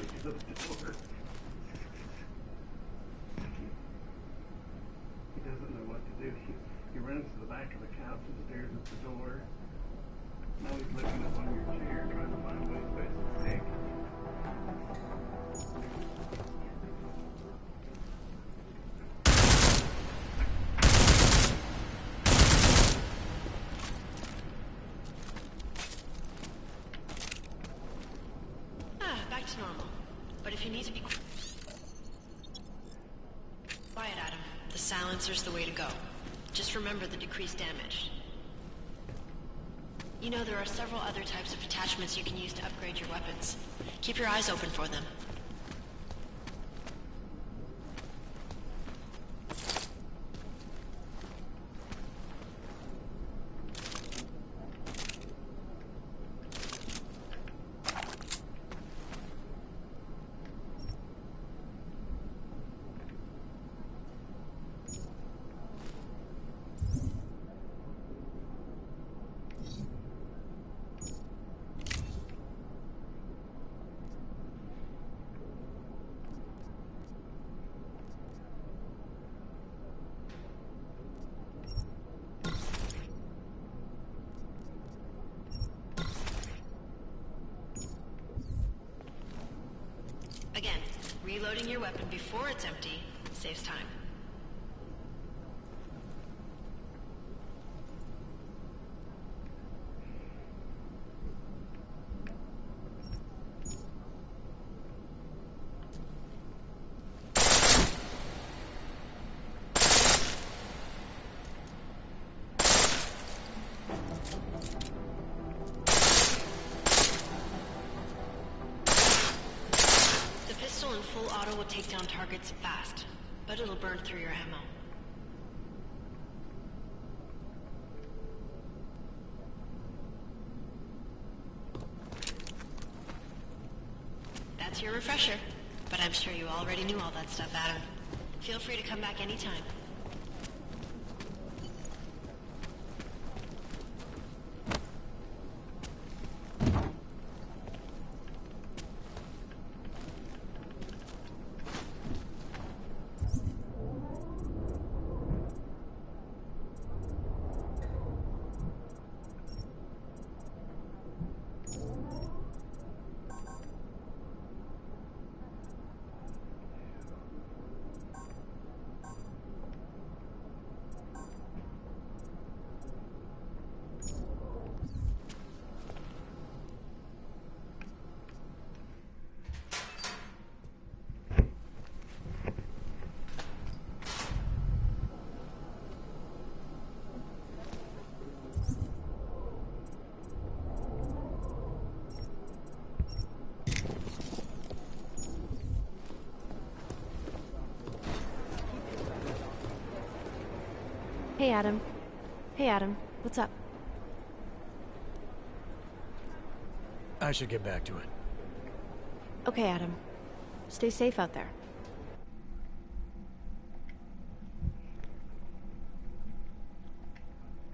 doesn't know what to do. He runs to the back of the couch and stares at the door. Now he's looking up on your chair, trying to find what he's supposed to take. Back to normal. But if you need to be quiet, Adam, the silencer's the way to go. Just remember the decreased damage. You know, there are several other types of attachments you can use to upgrade your weapons. Keep your eyes open for them. Again, reloading your weapon before it's empty saves time. In full auto will take down targets fast, but it'll burn through your ammo. That's your refresher, but I'm sure you already knew all that stuff, Adam. Feel free to come back anytime. Hey, Adam. Hey, Adam. What's up? I should get back to it. Okay, Adam. Stay safe out there.